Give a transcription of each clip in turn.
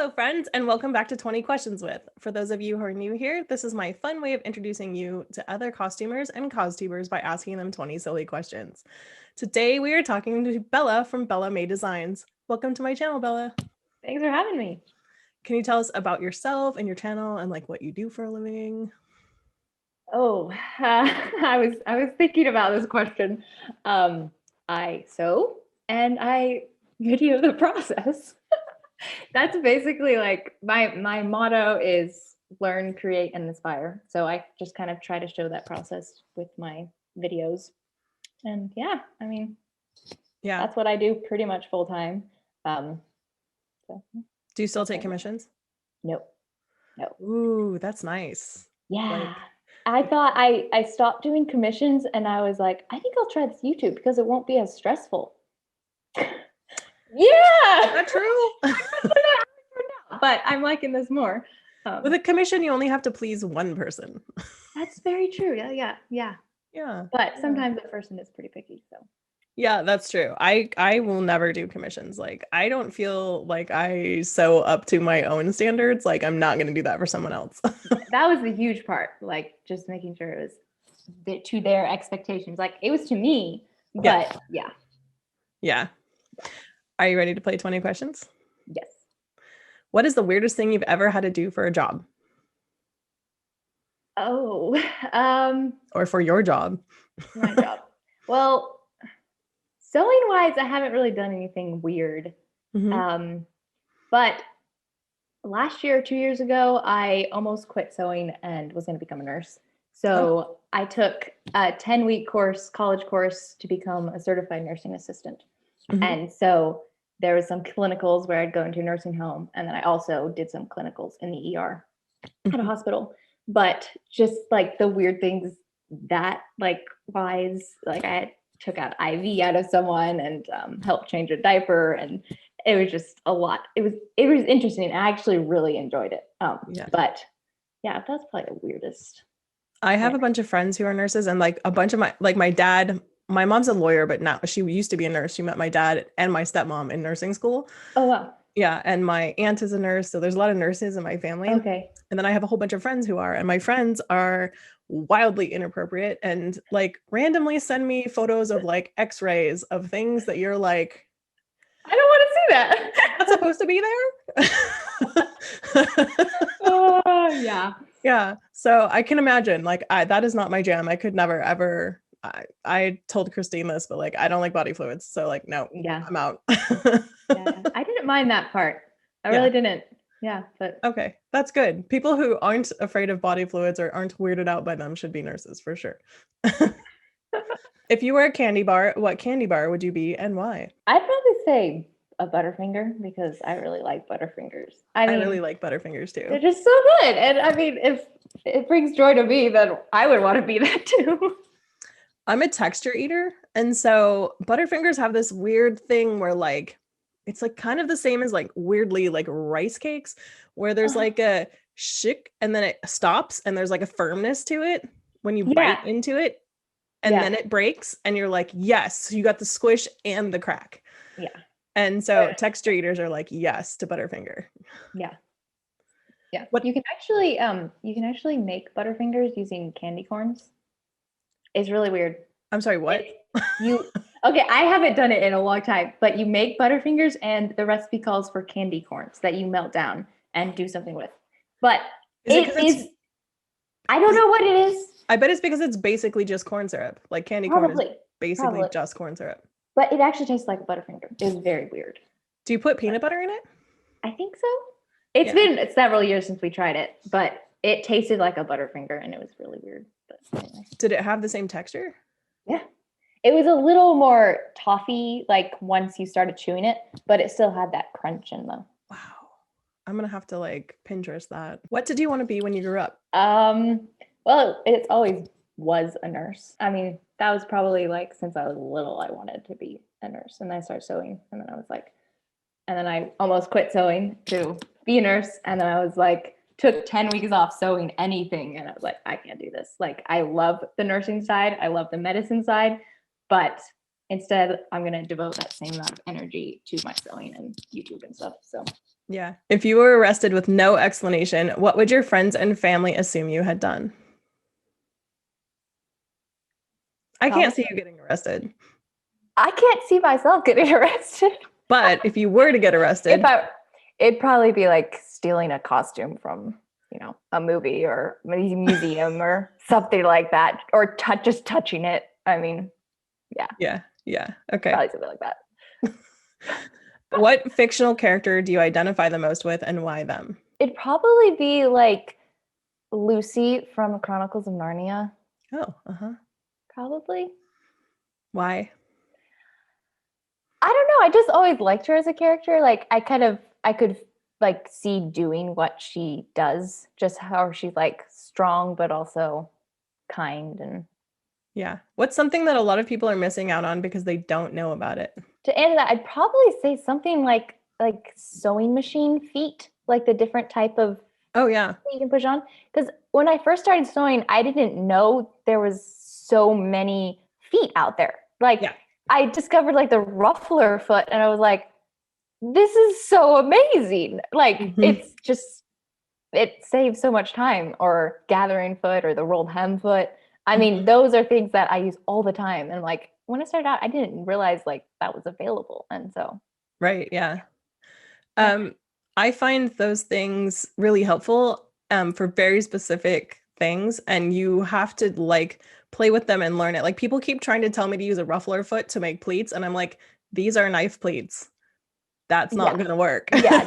Hello, friends, and welcome back to 20 Questions With. For those of you who are new here, this is my fun way of introducing you to other costumers and costubers by asking them 20 silly questions. Today, we are talking to Bella from Bella May Designs. Welcome to my channel, Bella. Thanks for having me. Can you tell us about yourself and your channel and like what you do for a living? Oh, I was thinking about this question. I sew and I video the process. That's basically like my motto is learn, create, and inspire. So I just kind of try to show that process with my videos. And yeah, I mean, Yeah. that's what I do pretty much full time. Do you still take commissions? No. Ooh, that's nice. Yeah. I thought I stopped doing commissions and I was like, I think I'll try this YouTube because it won't be as stressful. Yeah. Is that true? But I'm liking this more. With a commission, you only have to please one person. That's very true. Yeah. But sometimes the person is pretty picky. So yeah, that's true. I will never do commissions. Like I don't feel like I sew up to my own standards. Like I'm not going to do that for someone else. that was the huge part. Like just making sure it was to their expectations. Like it was to me, but yeah. Are you ready to play 20 questions? Yes. What is the weirdest thing you've ever had to do for a job? Oh, or for your job? My job. Well, sewing wise, I haven't really done anything weird. But last year, 2 years ago, I almost quit sewing and was going to become a nurse. So I took a 10-week college course to become a certified nursing assistant. And so there was some clinicals where I'd go into a nursing home. And then I also did some clinicals in the ER at a hospital. But just like the weird things that like wise, like I took out IV out of someone and helped change a diaper, and it was just a lot. It was interesting. I actually really enjoyed it. But yeah, that's probably the weirdest. I have a bunch of friends who are nurses, and like a bunch of my dad, my mom's a lawyer, but now she used to be a nurse. She met my dad and my stepmom in nursing school. Oh, wow. Yeah. And my aunt is a nurse. So there's a lot of nurses in my family. Okay. And then I have a whole bunch of friends who are, and my friends are wildly inappropriate and like randomly send me photos of like x-rays of things that you're like, I don't want to see that. That's supposed to be there. Yeah. So I can imagine like that is not my jam. I could never ever. I told Christine this, but like I don't like body fluids, so like no, I'm out. I didn't mind that part. I really didn't. Yeah, but okay, that's good. People who aren't afraid of body fluids or aren't weirded out by them should be nurses for sure. If you were a candy bar, what candy bar would you be and why? I'd probably say a Butterfinger because I really like Butterfingers. I really like Butterfingers too. They're just so good. And I mean, if it brings joy to me, then I would want to be that too. I'm a texture eater. And so Butterfingers have this weird thing where like, it's like kind of the same as like weirdly like rice cakes where there's like a shick and then it stops and there's like a firmness to it when you bite into it and then it breaks and you're like, yes, you got the squish and the crack. Yeah. And so texture eaters are like, yes to Butterfinger. Yeah. What you can actually make Butterfingers using candy corns. It's really weird. I'm sorry, what? Okay, I haven't done it in a long time, but you make Butterfingers and the recipe calls for candy corns that you melt down and do something with. But I don't know what it is. I bet it's because it's basically just corn syrup. Like candy corn is basically just corn syrup. But it actually tastes like a Butterfinger. It's very weird. Do you put peanut butter in it? I think so. It's been several years since we tried it, but it tasted like a Butterfinger and it was really weird. But anyway. Did it have the same texture? Yeah. It was a little more toffee, like once you started chewing it, but it still had that crunch in them. Wow. I'm going to have to like Pinterest that. What did you want to be when you grew up? Well, it always was a nurse. I mean, that was probably like since I was little, I wanted to be a nurse. And then I started sewing. And then I was like, and then I almost quit sewing to be a nurse. And then I was like, took 10 weeks off sewing anything. And I was like, I can't do this. Like, I love the nursing side. I love the medicine side. But instead, I'm going to devote that same amount of energy to my sewing and YouTube and stuff. So Yeah. If you were arrested with no explanation, what would your friends and family assume you had done? I can't Probably. see you getting arrested. I can't see myself getting arrested. But if you were to get If arrested, I, it'd probably be like stealing a costume from, a movie or a museum or something like that, or just touching it. I mean, yeah, yeah. Yeah. Okay. probably something like that. What fictional character do you identify the most with and why them? It'd probably be like Lucy from Chronicles of Narnia. Oh, uh-huh. Probably. Why? I don't know. I just always liked her as a character. Like I could like see doing what she does, just how she's like strong but also kind. And Yeah. What's something that a lot of people are missing out on because they don't know about it? to add to that, I'd probably say something like sewing machine feet, like the different type of Oh, yeah. you can push on. Because when I first started sewing, I didn't know there was so many feet out there. Like Yeah. I discovered like the ruffler foot, and I was like, this is so amazing. Like Mhm. it saves so much time. Or gathering foot or the rolled hem foot. I mean, Mhm. those are things that I use all the time. And like when I started out, I didn't realize like that was available. And so Right. Yeah. yeah. Um, I find those things really helpful for very specific things, and you have to like play with them and learn it. Like people keep trying to tell me to use a ruffler foot to make pleats, and I'm like, these are knife pleats. That's not Yeah. gonna work. Yeah.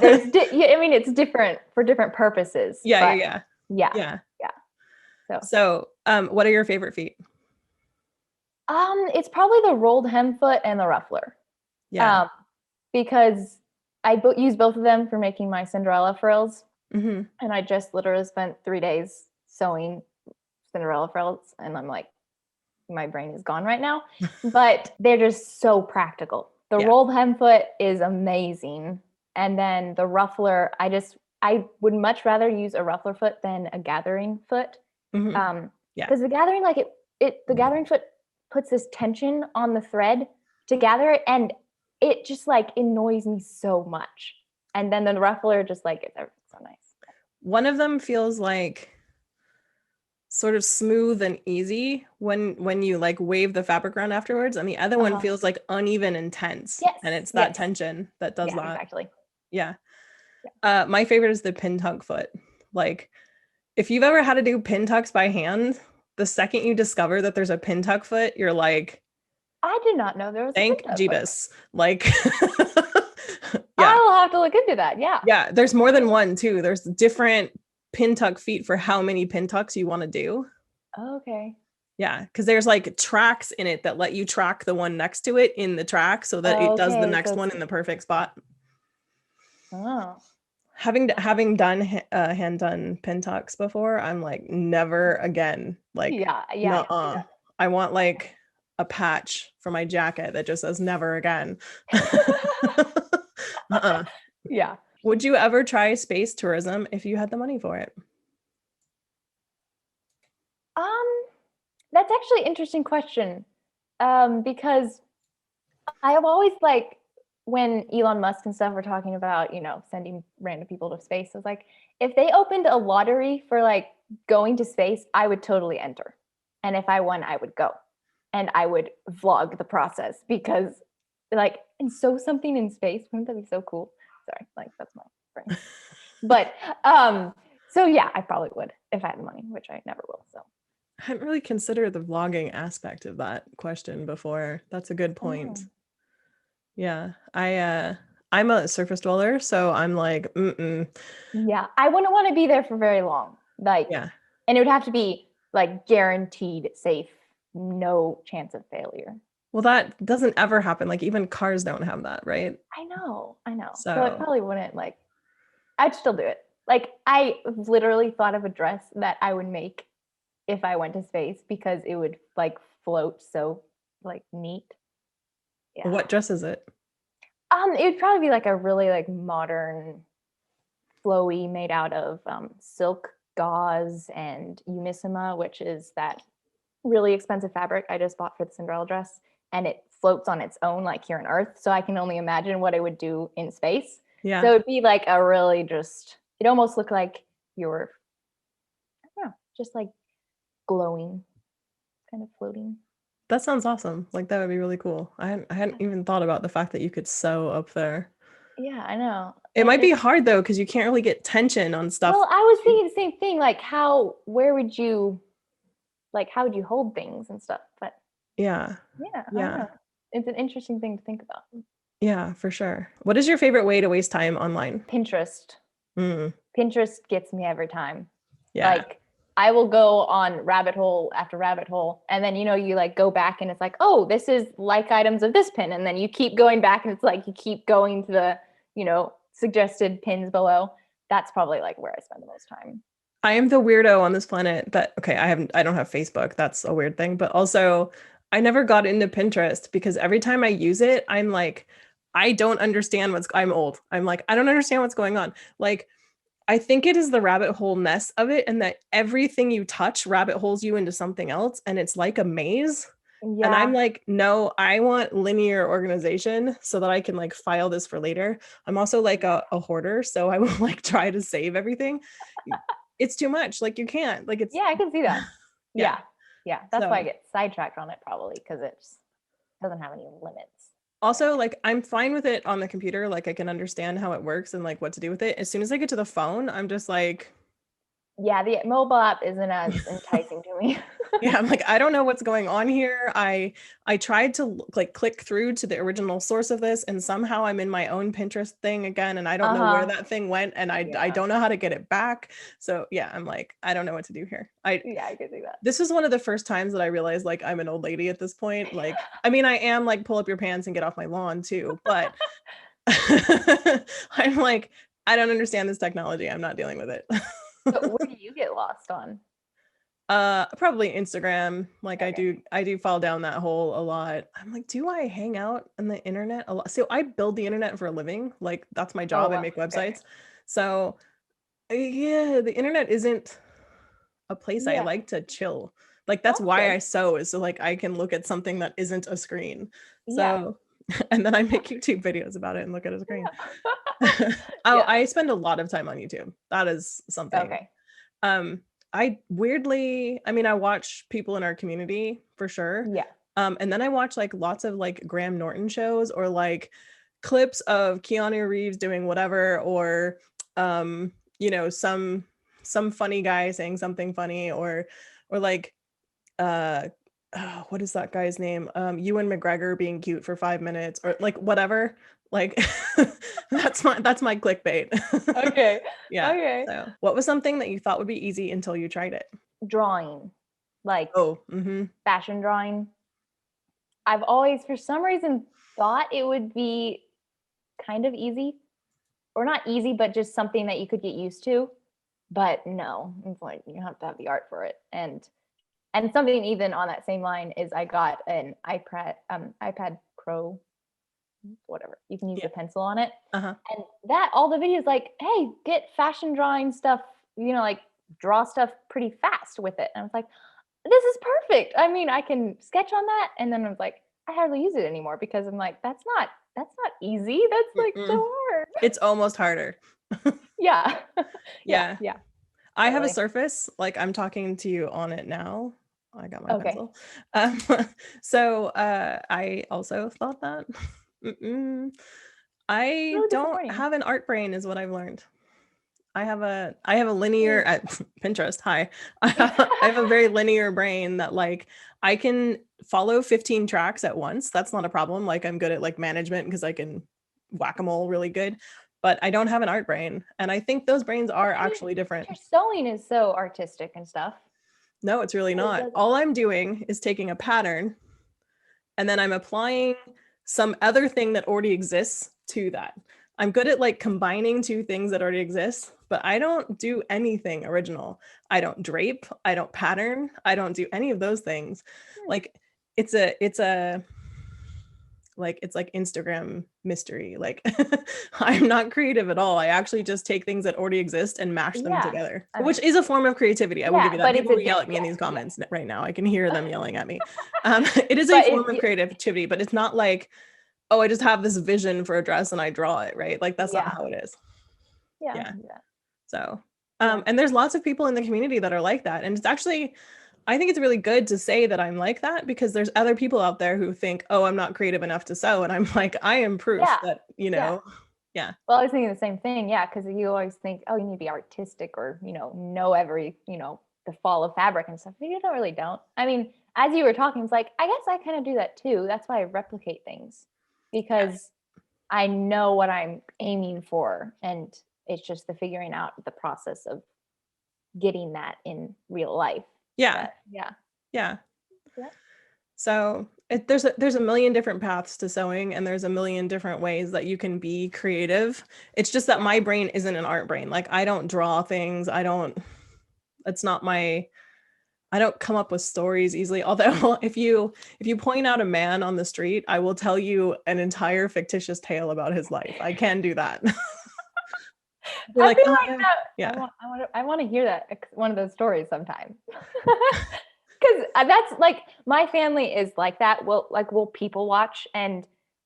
Yeah, I mean, it's different for different purposes, Yeah, yeah, but yeah. yeah. Yeah. Yeah. So So, what are your favorite feet? it's probably the rolled hem foot and the ruffler. Yeah. Um, because I use both of them for making my Cinderella frills. Hmm. And I just literally spent 3 days sewing Cinderella frills. And I'm like, my brain is gone right now. But they're just so practical. The Yeah. rolled hem foot is amazing. And then the ruffler, I would much rather use a ruffler foot than a gathering foot. Hmm. Yeah. Because the gathering, like the gathering foot puts this tension on the thread to gather it, and it just like annoys me so much. And then the ruffler just like it's everything so nice. One of them feels like sort of smooth and easy when you like wave the fabric around afterwards, and the other one Uh-huh. feels like uneven and tense, Yes. and it's that Yes. tension that does Yeah. that. Exactly. Yeah. Yeah. My favorite is the pin tuck foot. Like if you've ever had to do pin tucks by hand, the second you discover that there's a pin tuck foot, you're like, I did not know there was a thank pin foot. Jeebus. Like yeah. I will have to look into that. Yeah. Yeah, there's more than one too. There's different pin tuck feet for how many pin tucks you want to do. Okay. Yeah, because there's like tracks in it that let you track the one next to it in the track so that it does the Okay. So next one it's in the perfect spot. oh. Having done hand done pin tucks before, I'm like never again. Like, Yeah. Yeah. I can see nuh-uh. I want like a patch for my jacket that just says never again. Uh-uh. that. Yeah. Would you ever try space tourism if you had the money for it? Um, that's actually an interesting question. Because I have always like when Elon Musk and stuff were talking about, sending random people to space, I was like, if they opened a lottery for like going to space, I would totally enter. And if I won, I would go. And I would vlog the process because like and sew something in space, wouldn't that be so cool? Sorry, like that's my brain. But so yeah, I probably would if I had the money, which I never will. So I hadn't really considered the vlogging aspect of that question before. That's a good oh. point. Yeah. I'm a surface dweller, so I'm like, mm-mm. Yeah, I wouldn't want to be there for very long. Like, Yeah. and it would have to be like guaranteed safe, no chance of failure. Well, that doesn't ever happen. Like even cars don't have that, right? I know. So I So probably wouldn't like, I'd still do it. Like, I literally thought of a dress that I would make if I went to space because it would like float so like neat. Yeah. what dress is it? It would probably be like a really like modern flowy made out of silk gauze and Umissima, which is that really expensive fabric I just bought for the Cinderella dress. And it floats on its own, like here on Earth. So I can only imagine what it would do in space. Yeah. So it'd be like a really just, it almost looked like you're, I don't know, just like glowing, kind of floating. That sounds awesome. Like that would be really cool. I hadn't even thought about the fact that you could sew up there. Yeah, I know. It might be hard though, because you can't really get tension on stuff. Well, I was thinking the same thing. Like, where would you, like, how would you hold things and stuff? But Yeah. yeah, I don't Yeah. know. It's an interesting thing to think about. Yeah, for sure. What is your favorite way to waste time online? Pinterest. Mm, Pinterest gets me every time. yeah. Like, I will go on rabbit hole after rabbit hole, and then you like go back and it's like, oh, this is like items of this pin, and then you keep going back and it's like you keep going to the suggested pins below. That's probably like where I spend the most time. I am the weirdo on this planet that, okay, I don't have Facebook. That's a weird thing. But also, I never got into Pinterest because every time I use it, I'm like, I don't understand I'm old. I'm like, I don't understand what's going on. Like, I think it is the rabbit hole ness of it, and that everything you touch rabbit holes you into something else, and it's like a maze. And I'm Yeah. like, no, I want linear organization so that I can like file this for later. I'm also like a hoarder, so I will like try to save everything. It's too much. Like you can't. Like it's Yeah, I can see that. yeah. Yeah. That's why I So get sidetracked on it probably, because it just doesn't have any limits. also like I'm fine with it on the computer. Like I can understand how it works and like what to do with it. As soon as I get to the phone, I'm just like, Yeah, the mobile app isn't as enticing to me. yeah, I'm like, I don't know what's going on here. I tried to like click through to the original source of this, and somehow I'm in my own Pinterest thing again, and I don't know where Uh-huh. that thing went, and I Yeah. don't know how to get it back. So yeah, I'm like, I don't know what to do here. Yeah, I can see that. This is one of the first times that I realized like I'm an old lady at this point. Like, I mean, I am like pull up your pants and get off my lawn too, but I'm like, I don't understand this technology. I'm not dealing with it. So where do you get lost on? Probably Instagram. Like Okay. I do fall down that hole a lot. I'm like, do I hang out on the internet a lot? So I build the internet for a living. Like that's my Oh, job. I wow. make Okay. websites. So yeah, the internet isn't a place I Yeah. like to chill. Like that's Oh, that's why good. I sew is so like I can look at something that isn't a screen. Yeah. So and then I make YouTube videos about it and look at a screen. Yeah. Oh, Yeah. I spend a lot of time on YouTube. That is something. Okay. Um, I weirdly, I mean, I watch people in our community for sure. Yeah. And then I watch like lots of like Graham Norton shows or like clips of Keanu Reeves doing whatever, or some funny guy saying something funny, or like uh what is that guy's name? Ewan McGregor being cute for 5 minutes or like whatever. Like that's my clickbait. Okay. Yeah. Okay. So what was something that you thought would be easy until you tried it? Drawing, like Oh, mm-hmm. fashion drawing. I've always, for some reason, thought it would be kind of easy, or not easy, but just something that you could get used to. But no, it's like you have to have the art for it. And something even on that same line is I got an iPad Pro, whatever. You can use Yeah. the pencil on it. Uh-huh. And that all the videos like, hey, get fashion drawing stuff, like draw stuff pretty fast with it. And I was like, this is perfect. I mean, I can sketch on that. And then I was like, I hardly use it anymore because I'm like, that's not easy. That's like so Mm-mm. hard. It's almost harder. Yeah. Yeah. Yeah. Yeah. I have a Totally. Surface, like I'm talking to you on it now. I got my Okay. pencil. Um, so I also thought that. Mm-mm. I Really don't disappointing. have an art brain, is what I've learned. I have a linear at Pinterest. Hi. I have a very linear brain that like I can follow 15 tracks at once. That's not a problem. Like I'm good at like management because I can whack-a-mole really good, but I don't have an art brain. And I think those brains are I mean, actually different. your sewing is so artistic and stuff. No, it's really It not. doesn't. All I'm doing is taking a pattern and then I'm applying some other thing that already exists to that. I'm good at like combining two things that already exist, but I don't do anything original. I don't drape, I don't pattern, I don't do any of those things. Hmm. Like it's a like it's like Instagram mystery. Like I'm not creative at all. I actually just take things that already exist and mash them Yeah. together, I which mean, is a form of creativity. I will give yeah, you that. but it's People a will yell at different, me in yeah, these yeah. comments right now. I can hear them yelling at me. It is a But form of creativity, but it's not like oh, I just have this vision for a dress and I draw it, right? Like that's not Yeah. how it is. Yeah. Yeah. Yeah. So, Yeah. and there's lots of people in the community that are like that. And it's actually, I think it's really good to say that I'm like that because there's other people out there who think, oh, I'm not creative enough to sew. And I'm like, I am proof Yeah. that, Yeah. yeah. Well, I was thinking the same thing. Yeah. Cause you always think, oh, you need to be artistic or, know every, the fall of fabric and stuff. But you don't. I mean, as you were talking, it's like, I guess I kind of do that too. That's why I replicate things because I know what I'm aiming for. And it's just the figuring out the process of getting that in real life. Yeah. But yeah. Yeah. Yeah. So there's a million different paths to sewing and there's a million different ways that you can be creative. It's just that my brain isn't an art brain. Like I don't draw things. It's not my, I don't come up with stories easily. Although if you point out a man on the street, I will tell you an entire fictitious tale about his life. I can do that. Be I like, feel like that. yeah. I want to hear that one of those stories sometime. Because that's like my family is like that. We'll people watch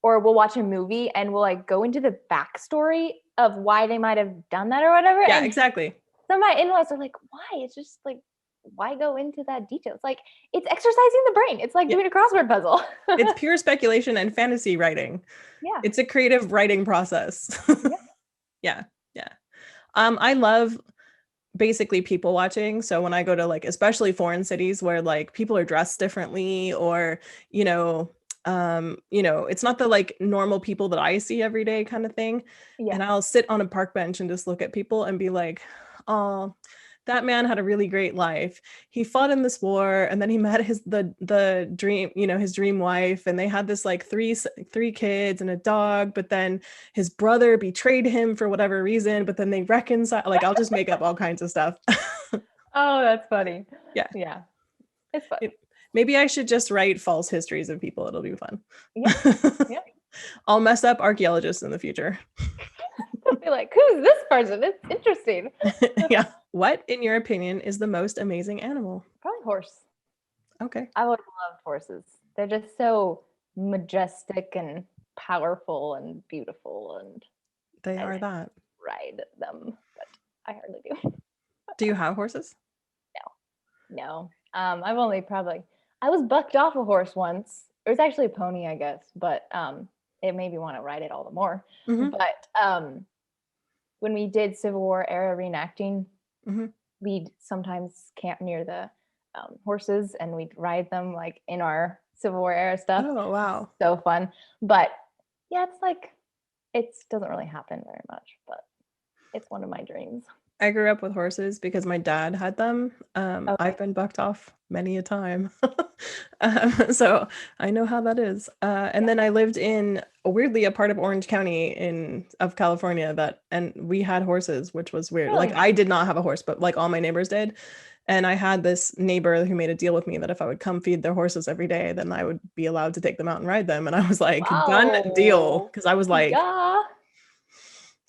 or we'll watch a movie and we'll like go into the backstory of why they might have done that or whatever. Yeah, And exactly. some of my in-laws are like, why? It's just like, why go into that detail? It's like it's exercising the brain. It's like doing a crossword puzzle. It's pure speculation and fantasy writing. Yeah. It's a creative writing process. Yeah. Yeah. Yeah. I love basically people watching. So when I go to like especially foreign cities where like people are dressed differently or, it's not the like normal people that I see every day kind of thing. Yeah. And I'll sit on a park bench and just look at people and be like, oh, that man had a really great life. He fought in this war and then he met the dream, his dream wife, and they had this like three kids and a dog, but then his brother betrayed him for whatever reason, but then they reconcile. Like I'll just make up all kinds of stuff. Oh, that's funny. Yeah. Yeah. It's fun. Maybe I should just write false histories of people. It'll be fun. Yeah. Yeah. I'll mess up archaeologists in the future. Be like, who's this person? It's interesting. Yeah. What, in your opinion, is the most amazing animal? Probably horse. Okay. I always loved horses. They're just so majestic and powerful and beautiful, and They are that. ride them, but I hardly do. Do you have horses? No. I've only I was bucked off a horse once. It was actually a pony, I guess, but it made me want to ride it all the more. Mm-hmm. But when we did Civil War era reenacting, mm-hmm. we'd sometimes camp near the horses and we'd ride them like in our Civil War era stuff. Oh, wow. So fun. But yeah, it's like, it doesn't really happen very much, but it's one of my dreams. I grew up with horses because my dad had them. Okay. I've been bucked off many a time. So I know how that is. And then I lived in weirdly a part of Orange County of California and we had horses, which was weird. Really? Like I did not have a horse, but like all my neighbors did. And I had this neighbor who made a deal with me that if I would come feed their horses every day, then I would be allowed to take them out and ride them. And I was like, done deal. Because I was like,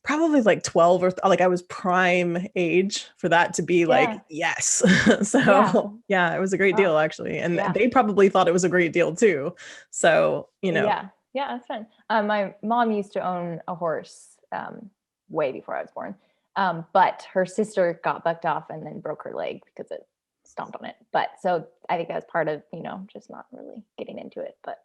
probably like 12 or like I was prime age for that to be like, yes. So yeah, it was a great deal actually. And they probably thought it was a great deal too. So, Yeah, that's fun. My mom used to own a horse way before I was born. But her sister got bucked off and then broke her leg because it stomped on it. But so I think that's part of, just not really getting into it. But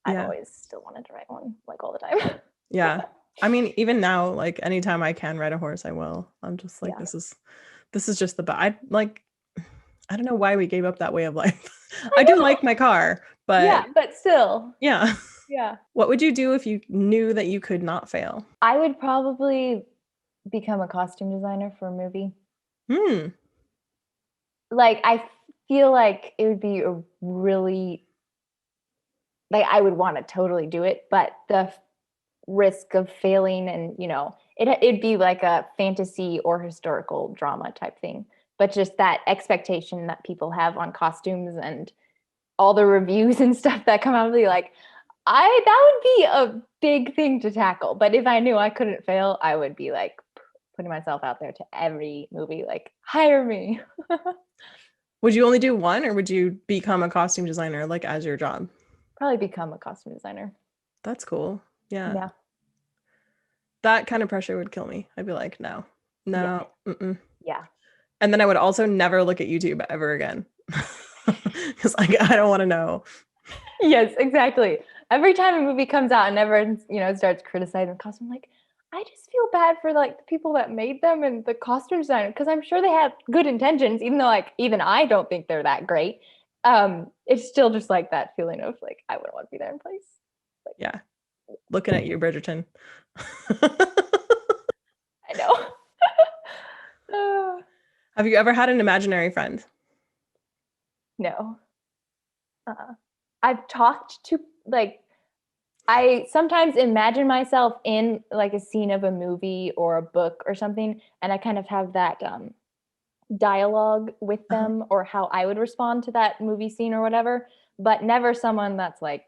I've always still wanted to ride one like all the time. Yeah. I mean, even now, like anytime I can ride a horse, I will. I'm just like, this is just the best. I don't know why we gave up that way of life. I do like my car, but but still. Yeah. Yeah. What would you do if you knew that you could not fail? I would probably become a costume designer for a movie. Like, I feel like it would be a really, like, I would want to totally do it, but the risk of failing and, it'd be like a fantasy or historical drama type thing. But just that expectation that people have on costumes and all the reviews and stuff that come out of it, like, that would be a big thing to tackle. But if I knew I couldn't fail, I would be like putting myself out there to every movie, like, hire me. Would you only do one, or would you become a costume designer like as your job? Probably become a costume designer. That's cool. Yeah. Yeah. That kind of pressure would kill me. I'd be like, no, Yeah. no. Mm-mm. Yeah. And then I would also never look at YouTube ever again. Because I don't want to know. Yes, exactly. Every time a movie comes out and everyone, starts criticizing the costume, I'm like, I just feel bad for like the people that made them and the costume designer because I'm sure they had good intentions, even though like even I don't think they're that great. It's still just like that feeling of like I wouldn't want to be there in place. Like, Yeah. Looking at you, Bridgerton. I know. Have you ever had an imaginary friend? No. I've talked to like I sometimes imagine myself in like a scene of a movie or a book or something, and I kind of have that dialogue with Uh-huh. them or how I would respond to that movie scene or whatever, but never someone that's like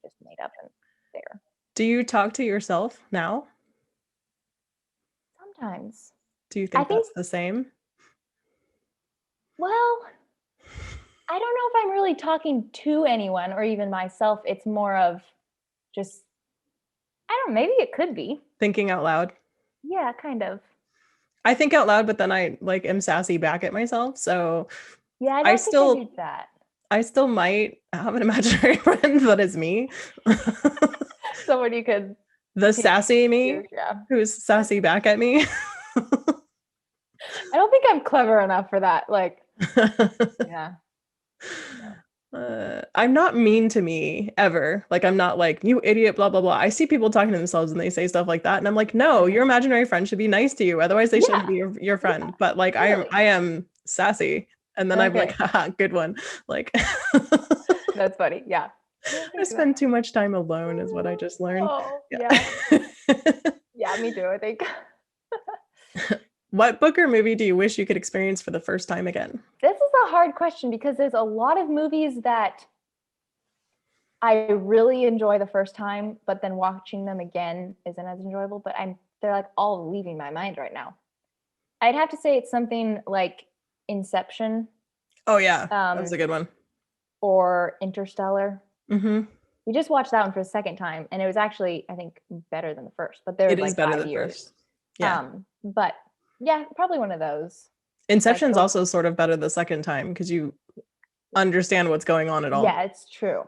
just made up and there. Do you talk to yourself now? Sometimes. Do you I think think, that's the same? well, I don't know if I'm really talking to anyone or even myself. It's more of just, I don't know, maybe it could be. Thinking out loud? Yeah, kind of. I think out loud, but then I like am sassy back at myself. So Yeah, I I don't think I still do that. I still might have an imaginary friend that is me. Someone you could The teach sassy you. me Yeah. who's sassy back at me. I don't think I'm clever enough for that. Like, yeah. No. I'm not mean to me ever. Like I'm not like you idiot, blah blah blah. I see people talking to themselves and they say stuff like that, and I'm like, no, Mhm. your imaginary friend should be nice to you. Otherwise, they shouldn't Yeah. be your Yeah. friend. But like Totally. I am sassy, and then I'm like, Okay. haha, good one. Like That's funny. Yeah. I didn't I think of that. spend too much time alone, is what I just learned. Oh, yeah. Yeah. Yeah, me too, I think. What book or movie do you wish you could experience for the first time again? This is a hard question because there's a lot of movies that I really enjoy the first time, but then watching them again isn't as enjoyable, but they're like all leaving my mind right now. I'd have to say it's something like Inception, Oh yeah, that was um, a good one. or Interstellar. Hmm. We just watched that one for the second time, and it was actually, I think, better than the first, but there It was is like better 5 than years. first. Yeah. But yeah, probably one of those. Like Inception's the also sort of better the second time because you understand what's going on at all. Yeah, it's true.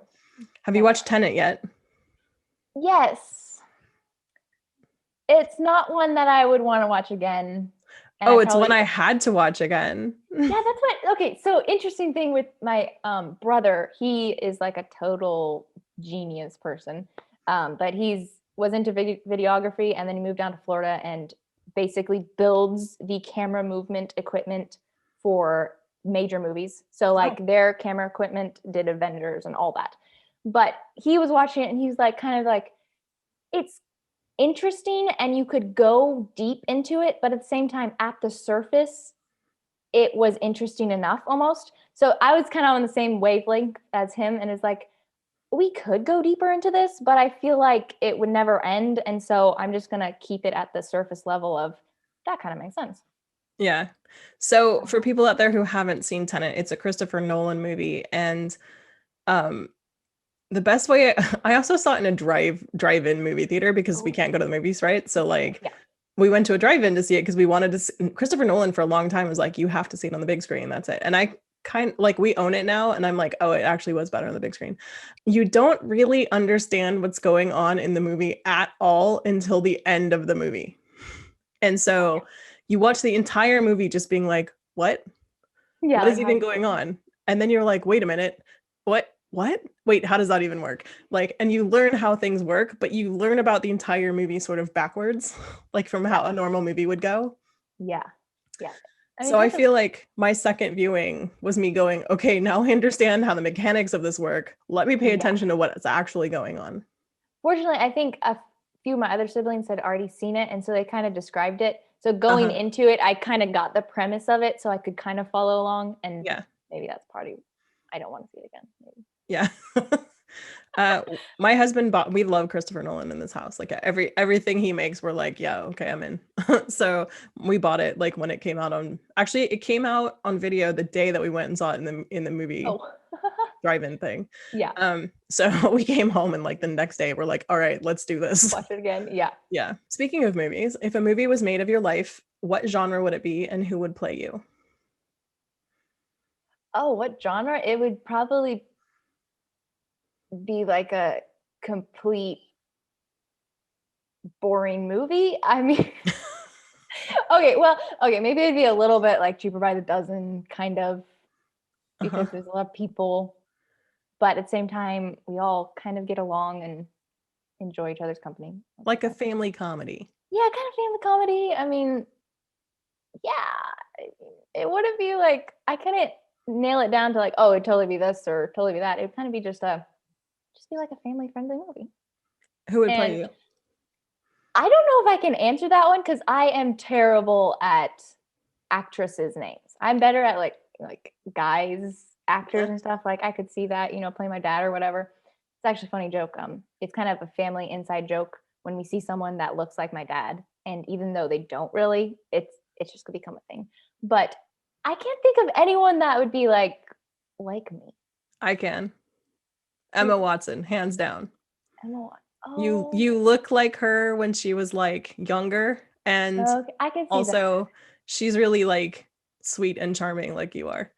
Have you And watched Tenet yet? yes, it's not one that I would want to watch again. And I Oh, it's one probably I had to watch again. Yeah, that's what okay, so interesting thing with my brother, he is like a total genius person. But he's was into videography and then he moved down to Florida and basically builds the camera movement equipment for major movies. So Oh, like their camera equipment did Avengers and all that. But he was watching it and he's like kind of like it's interesting and you could go deep into it, but at the same time at the surface it was interesting enough almost. So I was kind of on the same wavelength as him and it's like we could go deeper into this, but I feel like it would never end. And so I'm just going to keep it at the surface level of that kind of makes sense. yeah. So for people out there who haven't seen Tenet, it's a Christopher Nolan movie, and um, the best way I also saw it in a drive-in movie theater because we Oh, can't go to the movies, right? So like yeah. we went to a drive-in to see it because we wanted to see, Christopher Nolan for a long time was like, you have to see it on the big screen. That's it. And I kind like we own it now, and I'm like, oh, it actually was better on the big screen. You don't really understand what's going on in the movie at all until the end of the movie. And so you watch the entire movie just being like, what? Yeah, What like is how even does this going on? And then you're like, wait a minute, what wait, how does that even work? Like, and you learn how things work, but you learn about the entire movie sort of backwards, like from yeah. how a normal movie would go. Yeah. Yeah. I mean So I type of feel like my second viewing was me going, okay, now I understand how the mechanics of this work. Let me pay yeah. attention to what's actually going on. Fortunately, I think a few of my other siblings had already seen it and so they kind of described it. So going Uh-huh. into it, I kind of got the premise of it so I could kind of follow along and Yeah. maybe that's part of I don't want to see it again. Maybe. Yeah. uh my husband bought we love Christopher Nolan in this house. Like everything he makes, we're like, yeah, okay, I'm in. So we bought it like when it came out on actually it came out on video the day that we went and saw it in the movie Oh. drive-in thing. Yeah. So we came home and like the next day we're like, all right, let's do this. Watch it again. Yeah. Yeah. Speaking of movies, if a movie was made of your life, what genre would it be and who would play you? Oh, what genre? It would probably be like a complete boring movie. I mean, okay, maybe it'd be a little bit like Cheaper by the Dozen, kind of, because there's a lot of people, but at the same time, we all kind of get along and enjoy each other's company. Like a family comedy. Yeah, kind of family comedy. I mean, yeah, it wouldn't be like, I couldn't nail it down to like, oh, it'd totally be this or totally be that. It'd kind of be just be like a family friendly movie. Who would play And you? I don't know if I can answer that one because I am terrible at actresses' names. I'm better at like guys, actors and stuff. Like I could see that, play my dad or whatever. It's actually a funny joke. It's kind of a family inside joke when we see someone that looks like my dad, and even though they don't really, it's just gonna become a thing. But I can't think of anyone that would be like me. I can. Emma Watson, hands down. Emma Watson. You Oh, you look like her when she was like younger, and okay. I can see also that. she's really like sweet and charming like you are.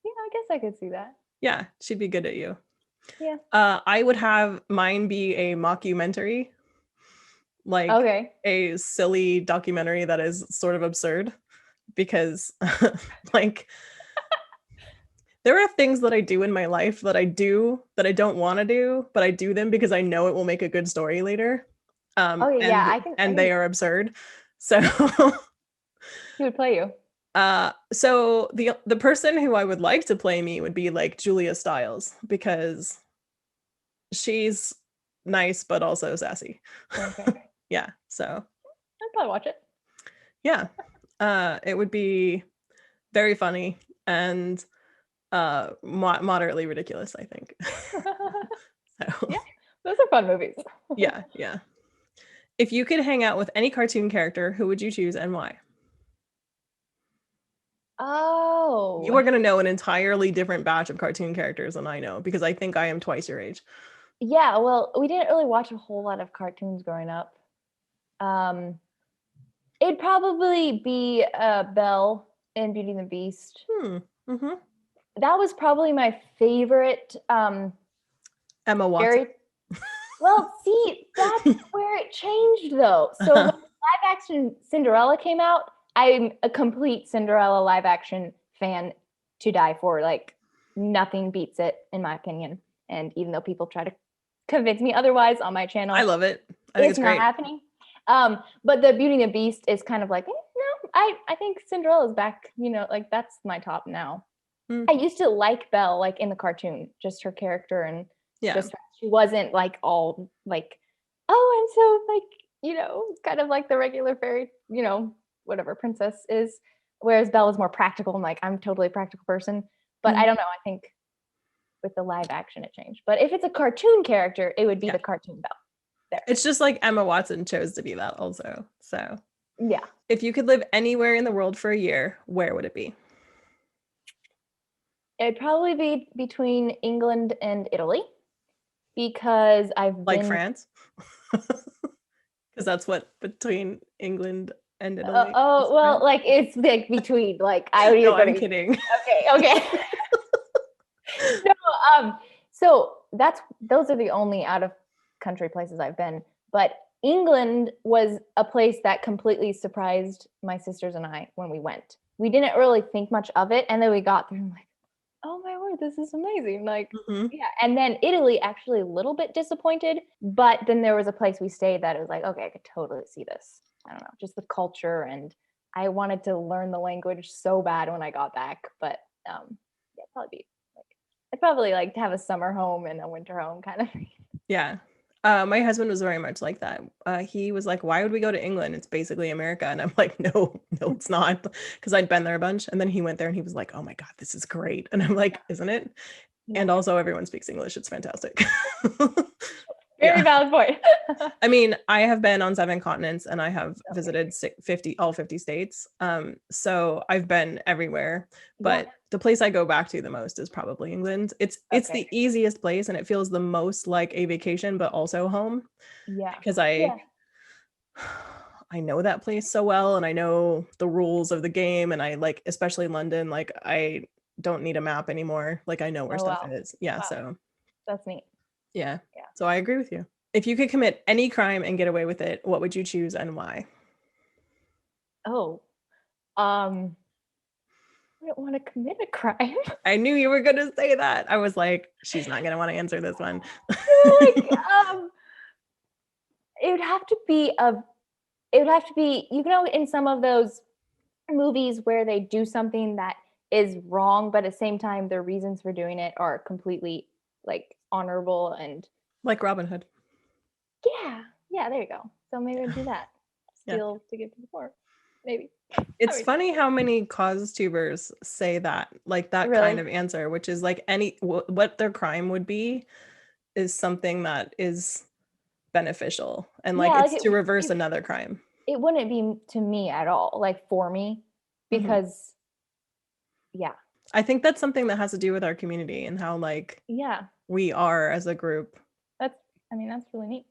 Yeah, I guess I could see that. Yeah, she'd be good at you. Yeah. I would have mine be a mockumentary, like Okay. a silly documentary that is sort of absurd, because like there are things that I do in my life that I don't want to do, but I do them because I know it will make a good story later. Okay, yeah, I can. They are absurd. So He would play you. So the person who I would like to play me would be like Julia Stiles, because she's nice but also sassy. Okay. Yeah, so I'd probably watch it. yeah. It would be very funny and moderately ridiculous, I think. So Yeah, those are fun movies. yeah. If you could hang out with any cartoon character, who would you choose and why? Oh. You are going to know an entirely different batch of cartoon characters than I know, because I think I am twice your age. Yeah, well, we didn't really watch a whole lot of cartoons growing up. It'd probably be Belle in Beauty and the Beast. Mm-hmm. That was probably my favorite. Emma Watson. Well, see, that's where it changed though. So when live action Cinderella came out, I'm a complete Cinderella live action fan to die for. Like nothing beats it, in my opinion. And even though people try to convince me otherwise on my channel, I love it. I think it's not great. happening. But the Beauty and the Beast is kind of like, no, I think Cinderella's back. Like that's my top now. I used to like Belle, like in the cartoon, just her character and just she wasn't like all like, oh, I'm so like, kind of like the regular fairy, whatever princess is. Whereas Belle is more practical and like I'm totally a practical person. But I don't know. I think with the live action it changed. But if it's a cartoon character, it would be the cartoon Belle. There. It's just like Emma Watson chose to be that also. So yeah. If you could live anywhere in the world for a year, where would it be? It'd probably be between England and Italy, because I've like been France, because that's what between England and Italy. Well, like it's like between like I would. No, I'm kidding. Okay. No, so those are the only out of country places I've been, but England was a place that completely surprised my sisters and I when we went. We didn't really think much of it, and then we got there and like, oh my word, this is amazing. Like, yeah. And then Italy, actually a little bit disappointed, but then there was a place we stayed that it was like, okay, I could totally see this. I don't know, just the culture, and I wanted to learn the language so bad when I got back. But yeah, I'd probably like to have a summer home and a winter home kind of thing. Yeah. My husband was very much like that. He was like, why would we go to England? It's basically America. And I'm like, no, it's not. Because I'd been there a bunch. And then he went there and he was like, oh my God, this is great. And I'm like, isn't it? Yeah. And also everyone speaks English. It's fantastic. Very valid point. I mean, I have been on 7 continents and I have Okay. visited 50 states. So I've been everywhere, Yeah. but the place I go back to the most is probably England. It's Okay. the easiest place and it feels the most like a vacation, but also home Yeah. because Yeah. I know that place so well and I know the rules of the game and I like, especially London, like I don't need a map anymore. Like I know where Oh, stuff wow. is. Yeah, Wow. so That's neat. yeah. Yeah. So I agree with you. If you could commit any crime and get away with it, what would you choose and why? Oh, I don't want to commit a crime. I knew you were going to say that. I was like, she's not going to want to answer this one. Like, it would have to be you know, in some of those movies where they do something that is wrong, but at the same time, their reasons for doing it are completely like honorable and Like Robin Hood. yeah, there you go. So maybe I'd do that. Yeah. Steal to give to the poor. Maybe. It's funny how many costubers say that, like that kind Really? of answer, which is like what their crime would be is something that is beneficial and like Yeah, like it's to reverse another crime. it wouldn't be to me at all, like for me, Mhm. because yeah, I think that's something that has to do with our community and how like yeah, we are as a group. that's I mean that's really neat.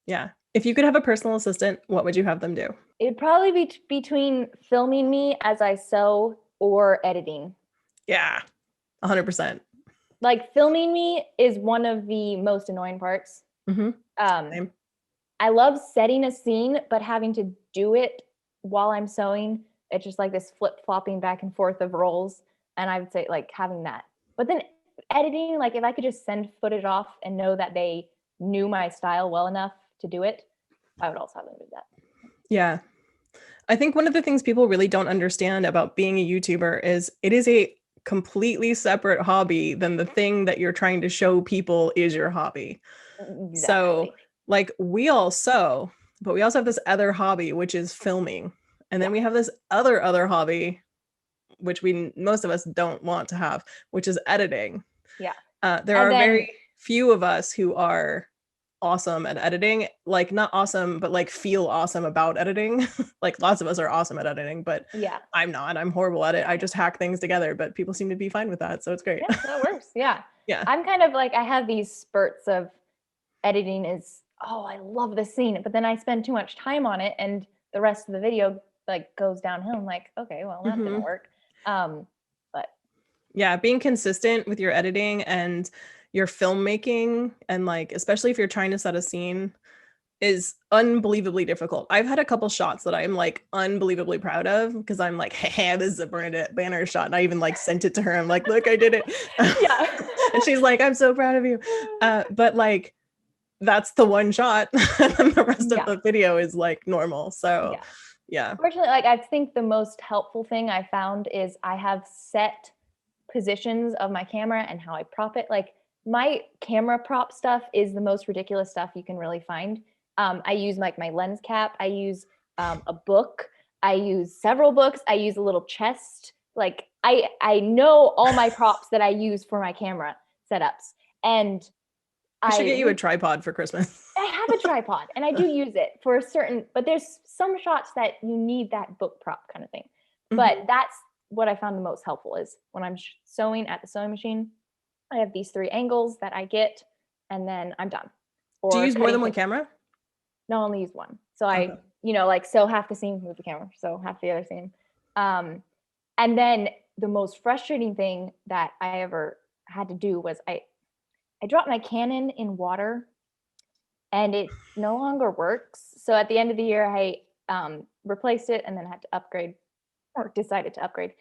Yeah. If you could have a personal assistant, what would you have them do? It'd probably be between filming me as I sew or editing. Yeah. 100%. Like filming me is one of the most annoying parts. Mhm. Um, Same. I love setting a scene, but having to do it while I'm sewing, it's just like this flip flopping back and forth of roles. And I would say like having that. But then editing, like if I could just send footage off and know that they knew my style well enough to do it, I would also have them do that. Yeah. I think one of the things people really don't understand about being a YouTuber is it is a completely separate hobby than the thing that you're trying to show people is your hobby. So, Exactly. like, we all sew, but we also have this other hobby, which is filming. And then Yeah. we have this other hobby, which most of us don't want to have, which is editing. Yeah. There And are then very few of us who are awesome at editing, like not awesome, but like feel awesome about editing. Like lots of us are awesome at editing, but yeah. I'm not. I'm horrible at it. I just hack things together, but people seem to be fine with that. So it's great. Yeah, that works. Yeah. Yeah. I'm kind of like I have these spurts of editing is oh, I love this scene, but then I spend too much time on it and the rest of the video like goes downhill. I'm like, okay, well that didn't Mhm. work. But Yeah, being consistent with your editing and your filmmaking and like especially if you're trying to set a scene is unbelievably difficult. I've had a couple shots that I'm like unbelievably proud of because I'm like, hey, this is a Bernadette Banner shot. And I even like sent it to her. I'm like, look, I did it. yeah. And she's like, I'm so proud of you. But like, that's the one shot. And the rest of yeah. the video is like normal. So Yeah. yeah. Fortunately, like I think the most helpful thing I found is I have set positions of my camera and how I prop it. Like my camera prop stuff is the most ridiculous stuff you can really find. I use like my lens cap. I use a book. I use several books. I use a little chest. Like I know all my props that I use for my camera setups, and I should I get you a tripod for Christmas. I have a tripod and I do use it for a certain, but there's some shots that you need that book prop kind of thing. But that's what I found the most helpful is when I'm sewing at the sewing machine, I have these 3 angles that I get and then I'm done. Do you Or use more cutting than one pictures. camera? No, I only use one. So Okay. like sew half the seam, move the camera, sew half the other seam. And then the most frustrating thing that I ever had to do was I dropped my Canon in water and it no longer works. So at the end of the year, I replaced it and then had to upgrade or decided to upgrade.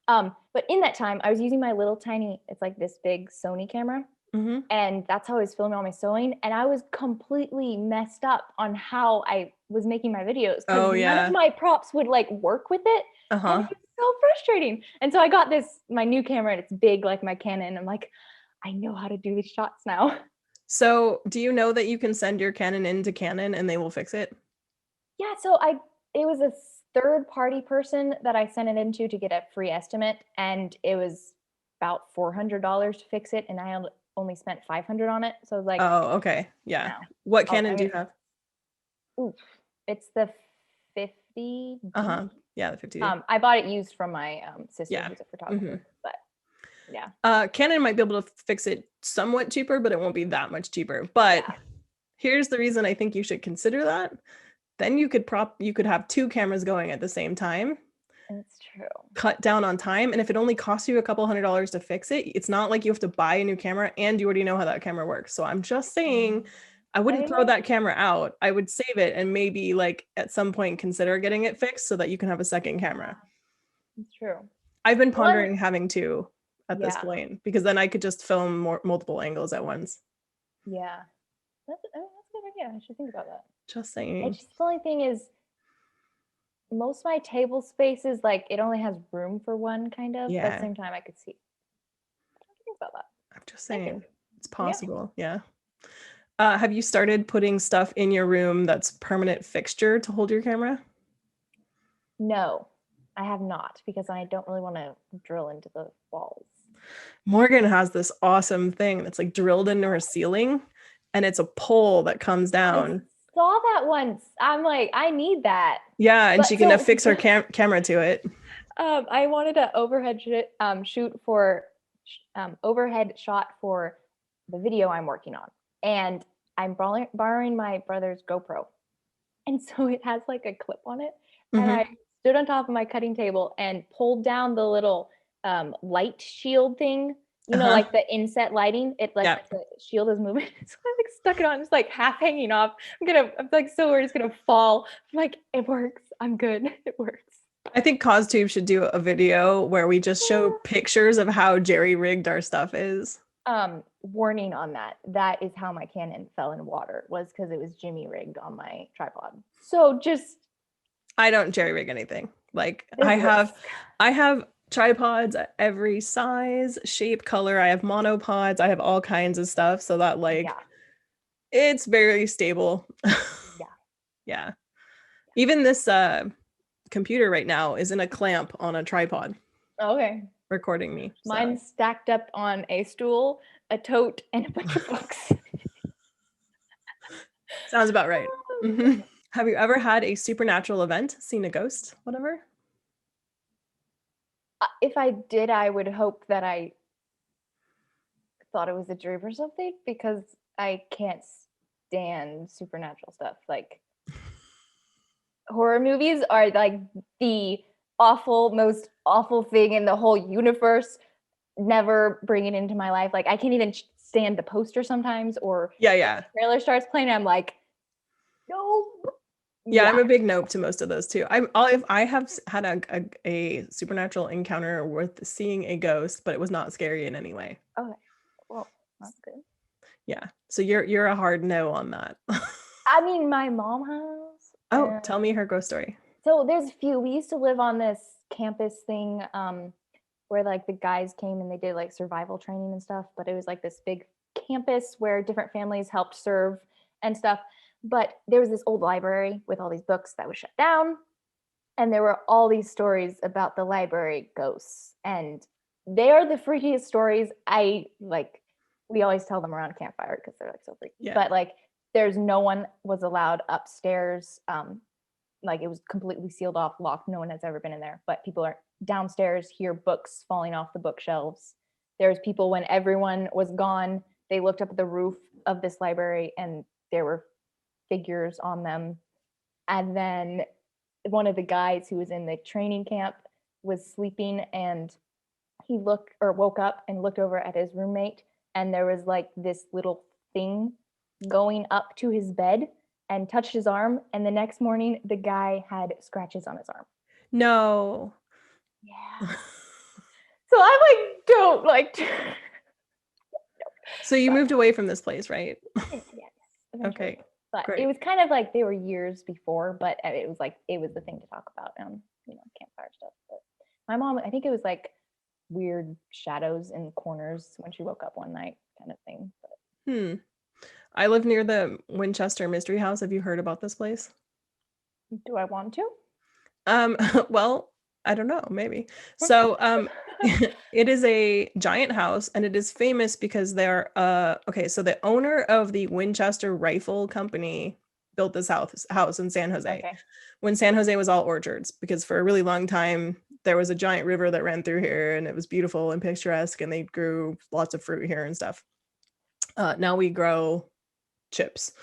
But in that time, I was using my little tiny, it's like this big Sony camera. Mm-hmm. And that's how I was filming all my sewing. And I was completely messed up on how I was making my videos because none of my props would like work with it. And it was so frustrating. And so I got my new camera and it's big like my Canon. I'm like, I know how to do these shots now. So do you know that you can send your Canon into Canon and they will fix it? Yeah, so it was a third party person that I sent it into to get a free estimate, and it was about $400 to fix it, and only spent 500 on it. So I was like, Oh, okay. Yeah. no. What Oh, Canon do you have? oof, it's the 50D. Uh-huh. Yeah, the 50D. I bought it used from my sister, Yeah. who's a photographer. But yeah. Canon might be able to fix it somewhat cheaper, but it won't be that much cheaper. But here's the reason I think you should consider that. Then you could have two cameras going at the same time. It's true. Cut down on time. And if it only costs you a couple $100 to fix it, it's not like you have to buy a new camera and you already know how that camera works. So I'm just saying, I wouldn't throw that camera out. I would save it and maybe like at some point consider getting it fixed so that you can have a second camera. It's true. I've been pondering having two at this point, because then I could just film multiple angles at once. Yeah. That's a good idea. I should think about that. Just saying. It's just the only thing is, most of my table space is like, it only has room for one kind of, but at the same time I could see. I don't think about that. I'm just saying it's possible. Yeah. Have you started putting stuff in your room that's permanent fixture to hold your camera? No, I have not, because I don't really want to drill into the walls. Morgan has this awesome thing that's like drilled into her ceiling, and it's a pole that comes down. I saw that once. I'm like, I need that. Yeah, and she can affix her camera to it. I wanted an overhead overhead shot for the video I'm working on, and I'm borrowing my brother's GoPro, and so it has like a clip on it, and I stood on top of my cutting table and pulled down the little light shield thing, like the inset lighting. It like the shield is moving, so I like stuck it on. It's like half hanging off. I'm like so worried it's gonna fall. I'm like, it works. I'm good. It works. I think CosTube should do a video where we just show pictures of how jerry-rigged our stuff is. Warning on that. That is how my Canon fell in water, was because it was Jimmy rigged on my tripod. So just, I don't jerry-rig anything. Like I have tripods at every size, shape, color. I have monopods. I have all kinds of stuff, so that like it's very stable. Yeah. Even this computer right now is in a clamp on a tripod. Okay. Recording me. Mine's stacked up on a stool, a tote, and a bunch of books. Sounds about right. Have you ever had a supernatural event, seen a ghost, whatever? If I did, I would hope that I thought it was a dream or something, because I can't stand supernatural stuff. Like, horror movies are like the most awful thing in the whole universe. Never bring it into my life. Like, I can't even stand the poster sometimes, or the trailer starts playing, I'm like, no. I'm a big nope to most of those too. If I have had a supernatural encounter with seeing a ghost, but it was not scary in any way. Okay, well, that's good. Yeah, so you're a hard no on that. I mean, my mom has. Oh, tell me her ghost story. So there's a few. We used to live on this campus thing where like the guys came and they did like survival training and stuff, but it was like this big campus where different families helped serve and stuff. But there was this old library with all these books that was shut down, and there were all these stories about the library ghosts, and they are the freakiest stories. We always tell them around campfire because they're like so freaky. But like, there's no one was allowed upstairs. Like, it was completely sealed off, locked. No one has ever been in there, but people are downstairs, hear books falling off the bookshelves. There's people, when everyone was gone, they looked up at the roof of this library and there were figures on them. And then one of the guys who was in the training camp was sleeping, and he woke up and looked over at his roommate, and there was like this little thing going up to his bed and touched his arm, and the next morning the guy had scratches on his arm. No. Yeah. So I'm like, don't like. So you moved away from this place, right? Yes. Okay. But great. It was kind of like they were years before, but it was the thing to talk about on campfire stuff. But my mom, I think it was like weird shadows in corners when she woke up one night, kind of thing. But. I live near the Winchester Mystery House. Have you heard about this place? Do I want to? Well, I don't know, maybe. So It is a giant house, and it is famous because they're okay, so the owner of the Winchester Rifle Company built this house in San Jose Okay. when San Jose was all orchards, because for a really long time there was a giant river that ran through here, and it was beautiful and picturesque, and they grew lots of fruit here and stuff. Now we grow chips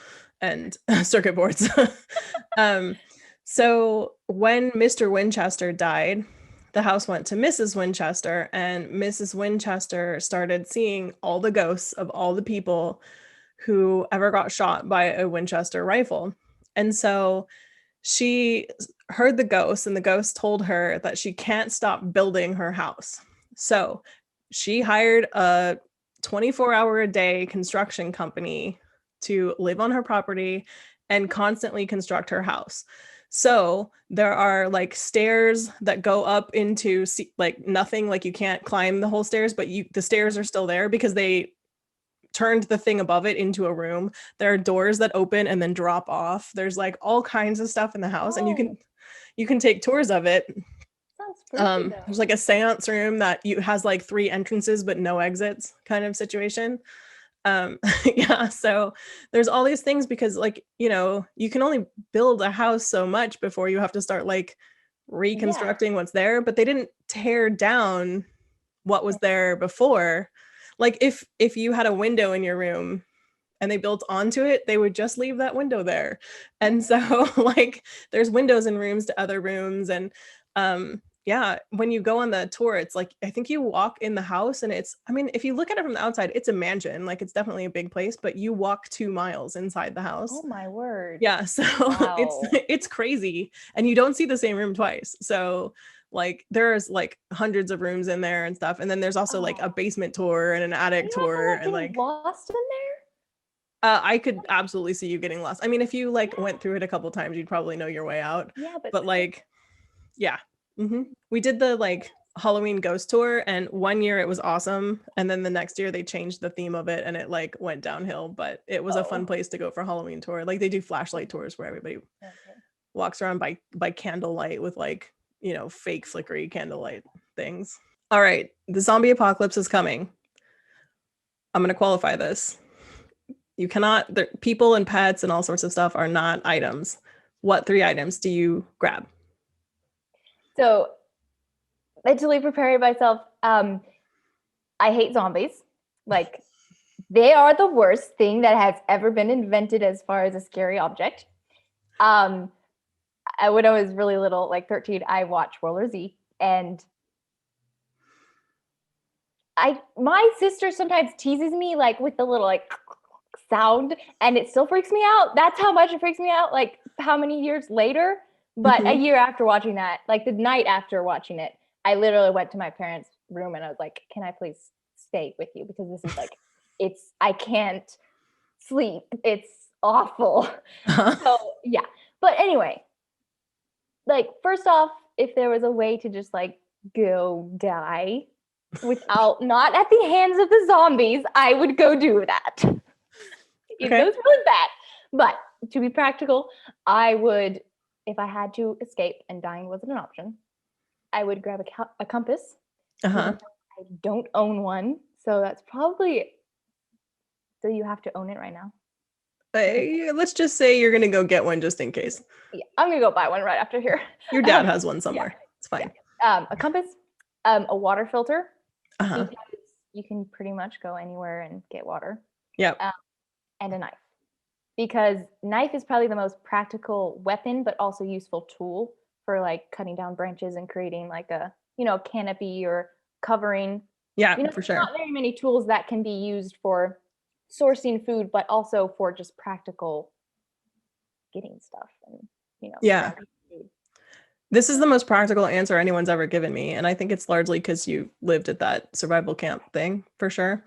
and circuit boards. um, so when Mr. Winchester died, the house went to Mrs. Winchester, and Mrs. Winchester started seeing all the ghosts of all the people who ever got shot by a Winchester rifle. And so she heard the ghost, and the ghost told her that she can't stop building her house. So she hired a 24-hour a day construction company to live on her property and constantly construct her house. So there are like stairs that go up into like nothing, like you can't climb the whole stairs, but the stairs are still there because they turned the thing above it into a room. There are doors that open and then drop off. There's like all kinds of stuff in the house, and you can take tours of it. Sounds spooky though. There's like a seance room that has like 3 entrances but no exits kind of situation. Yeah, so there's all these things because, like, you can only build a house so much before you have to start like reconstructing what's there, but they didn't tear down what was there before. Like if you had a window in your room and they built onto it, they would just leave that window there. And so like there's windows in rooms to other rooms. And yeah, when you go on the tour, it's like, I think you walk in the house and I mean, if you look at it from the outside, it's a mansion, like it's definitely a big place, but you walk 2 miles inside the house. Oh my word. Yeah, so Wow. it's crazy, and you don't see the same room twice. So like there's like hundreds of rooms in there and stuff, and then there's also like a basement tour and an attic tour, and like lost in there. I could absolutely see you getting lost. I mean, if you like went through it a couple times, you'd probably know your way out. Yeah, but like, yeah, we did the like Halloween ghost tour, and one year it was awesome, and then the next year they changed the theme of it, and it like went downhill. But it was a fun place to go for Halloween tour. Like they do flashlight tours where everybody walks around by candlelight with like fake flickery candlelight things. All right, the zombie apocalypse is coming. I'm going to qualify this. You cannot, people and pets and all sorts of stuff are not items. What 3 items do you grab? So, mentally preparing myself. I hate zombies. Like, they are the worst thing that has ever been invented as far as a scary object. When I was really little, like 13, I watched World War Z, and my sister sometimes teases me like with the little like sound, and it still freaks me out. That's how much it freaks me out, like how many years later. But a year after watching that, like the night after watching it, I literally went to my parents' room and I was like, can I please stay with you? Because this is like, I can't sleep. It's awful. So yeah. But anyway, like first off, if there was a way to just like go die without, not at the hands of the zombies, I would go do that. It goes really bad. But to be practical, I would, if I had to escape and dying wasn't an option, I would grab a compass. I don't own one, so that's probably. So you have to own it right now. Let's just say you're gonna go get one just in case. Yeah, I'm gonna go buy one right after here. Your dad has one somewhere. Yeah. It's fine. Yeah. A compass, a water filter. Because you can pretty much go anywhere and get water. Yeah. And a knife. Because knife is probably the most practical weapon, but also useful tool for like cutting down branches and creating like a, canopy or covering. Yeah, for sure. Not very many tools that can be used for sourcing food, but also for just practical getting stuff and, Yeah. This is the most practical answer anyone's ever given me. And I think it's largely because you lived at that survival camp thing, for sure.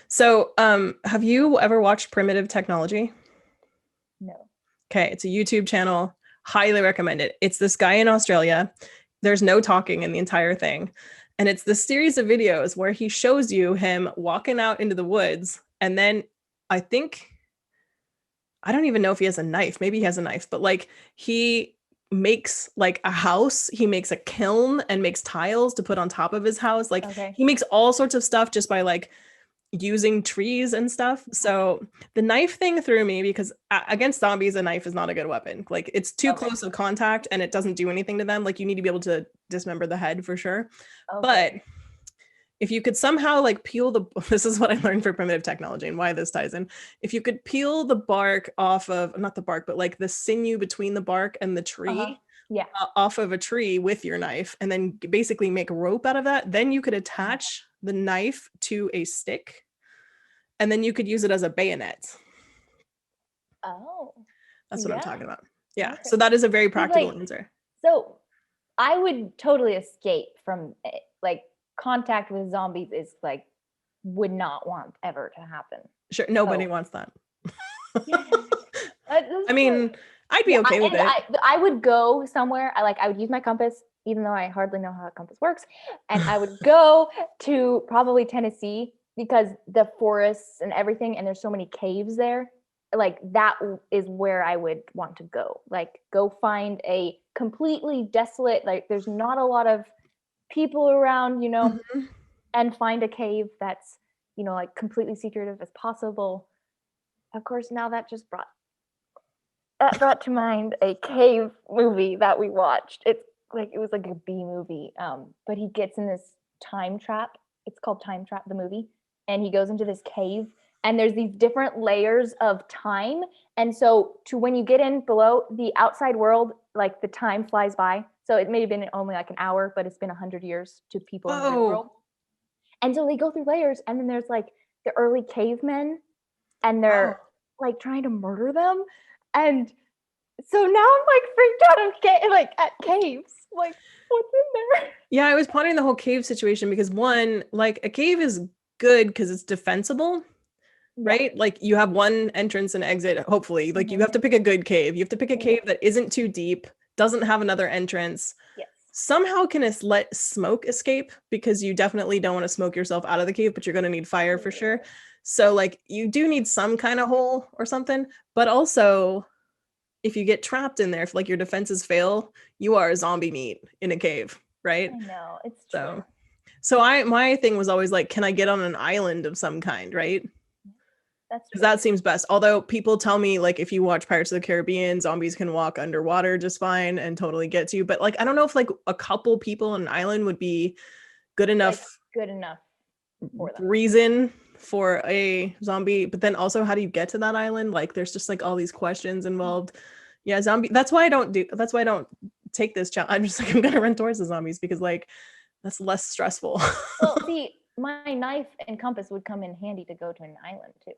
So have you ever watched Primitive Technology? No. Okay, it's a YouTube channel. Highly recommend it. It's this guy in Australia. There's no talking in the entire thing. And it's this series of videos where he shows you him walking out into the woods. And then I don't even know if he has a knife. Maybe he has a knife, but like he makes like a house. He makes a kiln and makes tiles to put on top of his house. Like he makes all sorts of stuff just by like using trees and stuff. So the knife thing threw me because against zombies, a knife is not a good weapon. Like it's too close of contact and it doesn't do anything to them. Like you need to be able to dismember the head for sure. But if you could somehow like peel the, this is what I learned for primitive technology and why this ties in. If you could peel the bark off of, not the bark, but like the sinew between the bark and the tree, off of a tree with your knife, and then basically make rope out of that, then you could attach the knife to a stick, and then you could use it as a bayonet. Oh. That's what I'm talking about. Yeah. Okay. So that is a very practical answer. So I would totally escape from it. Like contact with zombies is like would not want ever to happen. Sure. Nobody wants that. I mean, I'd be okay with it. I would go somewhere. I would use my compass, even though I hardly know how a compass works. And I would go to probably Tennessee because the forests and everything, and there's so many caves there. Like that is where I would want to go. Like go find a completely desolate, like there's not a lot of people around, you know, and find a cave that's, you know, like completely secretive as possible. Of course, now that just brought to mind a cave movie that we watched. It's like it was like a B movie. But he gets in this time trap. It's called Time Trap, the movie, and he goes into this cave. And there's these different layers of time. And so to when you get in below the outside world, like the time flies by. So it may have been only like an hour, but it's been 100 years to people in the real world. And so they go through layers, and then there's like the early cavemen, and they're like trying to murder them. And so now I'm like freaked out at caves. Like, what's in there? Yeah, I was pondering the whole cave situation because one, like a cave is good because it's defensible. Right? Like you have one entrance and exit, hopefully. Like you have to pick a good cave. You have to pick a cave that isn't too deep, doesn't have another entrance. Yes. Somehow can let smoke escape because you definitely don't want to smoke yourself out of the cave, but you're going to need fire for sure. So like you do need some kind of hole or something, but also if you get trapped in there, if like your defenses fail, you are zombie meat in a cave, right? I know, it's true. So my thing was always like, can I get on an island of some kind, right? That's that seems best. Although people tell me like if you watch Pirates of the Caribbean, zombies can walk underwater just fine and totally get to you. But like I don't know if like a couple people on an island would be good enough for them. Reason for a zombie. But then also how do you get to that island? Like there's just like all these questions involved. Yeah, zombie. That's why I don't take this challenge. I'm just like I'm gonna run towards the zombies because like that's less stressful. Well, see, my knife and compass would come in handy to go to an island too.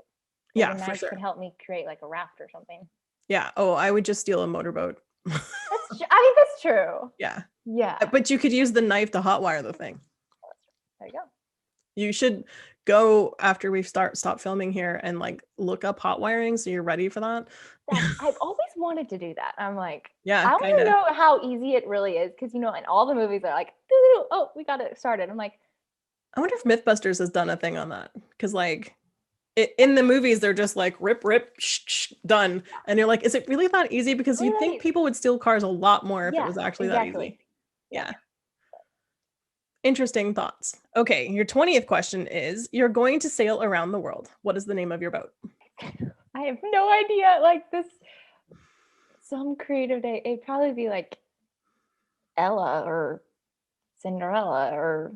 Yeah, the knife could help me create like a raft or something. Yeah. Oh, I would just steal a motorboat. I think that's true. Yeah. Yeah. But you could use the knife to hotwire the thing. There you go. You should go after we stop filming here and like look up hot wiring so you're ready for that. I've always wanted to do that. I'm like, yeah, I want to know how easy it really is because you know, in all the movies are like, oh, we got it started. I'm like, I wonder if Mythbusters has done a thing on that because like in the movies they're just like rip done, and you're like, is it really that easy? Because you'd think people would steal cars a lot more if it was actually that easy. Yeah. Interesting thoughts. Okay, your 20th question is, you're going to sail around the world. What is the name of your boat? I have no idea. Like this, some creative day. It'd probably be like Ella or Cinderella or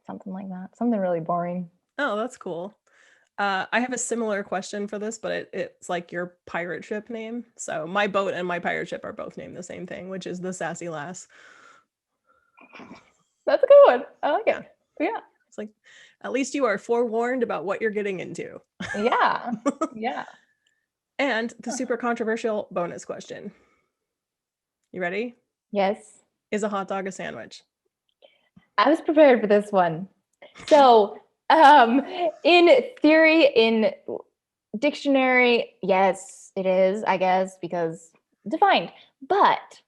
something like that. Something really boring. Oh, that's cool. I have a similar question for this, but it's like your pirate ship name. So my boat and my pirate ship are both named the same thing, which is the Sassy Lass. That's a good one. I like it. Yeah. It's like, at least you are forewarned about what you're getting into. Yeah. Yeah. And the super controversial bonus question. You ready? Yes. Is a hot dog a sandwich? I was prepared for this one. So, in theory, in dictionary, yes, it is, I guess, because defined. But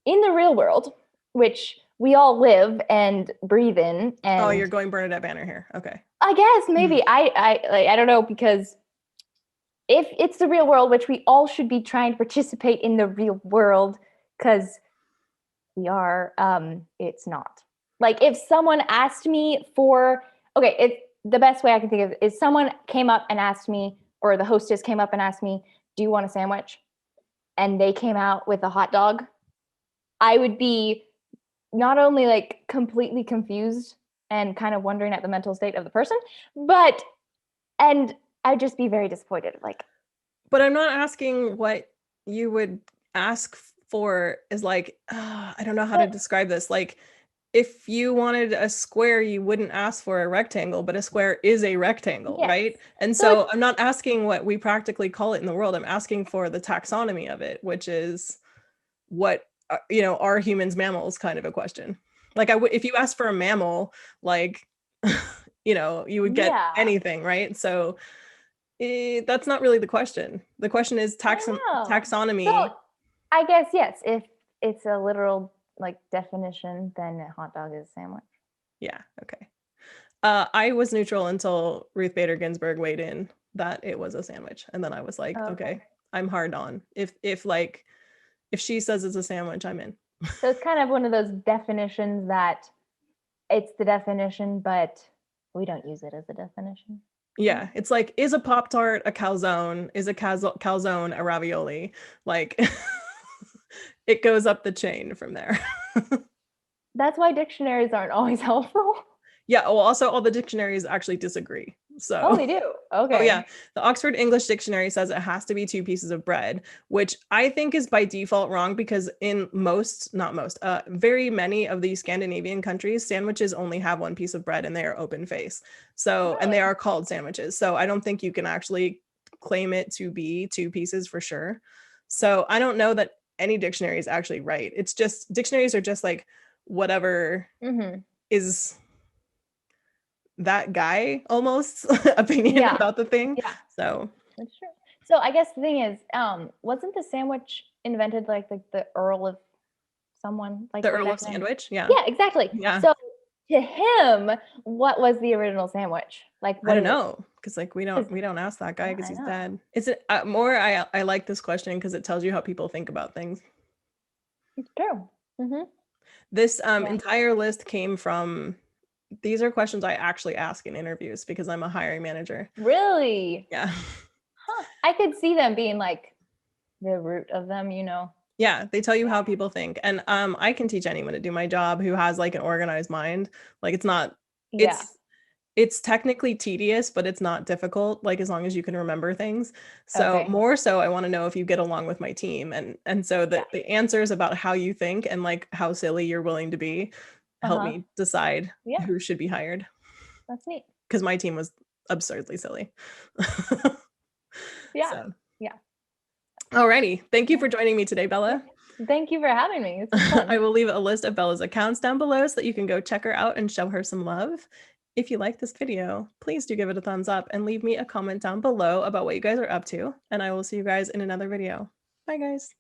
in the real world, which we all live and breathe in, and you're going Bernadette Banner here. Okay. I guess maybe I don't know, because if it's the real world, which we all should be trying to participate in the real world, because we are. It's not. Like if someone asked me for, okay, it's the best way I can think of is someone came up and asked me, or the hostess came up and asked me, do you want a sandwich? And they came out with a hot dog. I would be not only like completely confused and kind of wondering at the mental state of the person, but, and I'd just be very disappointed. Like, but I'm not asking what you would ask for is like, I don't know how to describe this. Like, if you wanted a square, you wouldn't ask for a rectangle, but a square is a rectangle, yes. right? And so I'm not asking what we practically call it in the world. I'm asking for the taxonomy of it, which is what, are humans mammals kind of a question. Like if you asked for a mammal, like, you would get anything, right? So that's not really the question. The question is taxonomy. So I guess, yes, if it's a literal like definition, then a hot dog is a sandwich. Yeah, okay. I was neutral until Ruth Bader Ginsburg weighed in that it was a sandwich. And then I was like, okay, I'm hard on. If she says it's a sandwich, I'm in. So it's kind of one of those definitions that it's the definition, but we don't use it as a definition. Yeah, it's like, is a Pop-Tart a calzone? Is a calzone a ravioli? Like, it goes up the chain from there. That's why dictionaries aren't always helpful. Yeah, well, also all the dictionaries actually disagree. So they do. Okay. Oh yeah, the Oxford English Dictionary says it has to be 2 pieces of bread, which I think is by default wrong because in very many of the Scandinavian countries, sandwiches only have 1 piece of bread and they are open face. So, and they are called sandwiches. So I don't think you can actually claim it to be 2 pieces for sure. So I don't know that any dictionary is actually right. It's just, dictionaries are just like whatever is that guy almost opinion about the thing. Yeah. So that's true. So I guess the thing is, wasn't the sandwich invented like the Earl of someone? Like the Earl of Sandwich? Yeah. Yeah, exactly. Yeah. So to him, what was the original sandwich? Like I don't know. Because like we don't ask that guy because he's dead. Is it more I like this question because it tells you how people think about things. It's true. This entire list came from, these are questions I actually ask in interviews because I'm a hiring manager. Really? Yeah. Huh. I could see them being like the root of them, Yeah, they tell you how people think. And I can teach anyone to do my job who has like an organized mind. Like it's not, it's technically tedious, but it's not difficult, like as long as you can remember things. So more so I want to know if you get along with my team. And so the answers about how you think and like how silly you're willing to be help me decide who should be hired. That's neat. Because my team was absurdly silly. Yeah. So. Yeah. Alrighty. Thank you for joining me today, Bella. Thank you for having me. It's fun. I will leave a list of Bella's accounts down below so that you can go check her out and show her some love. If you like this video, please do give it a thumbs up and leave me a comment down below about what you guys are up to. And I will see you guys in another video. Bye, guys.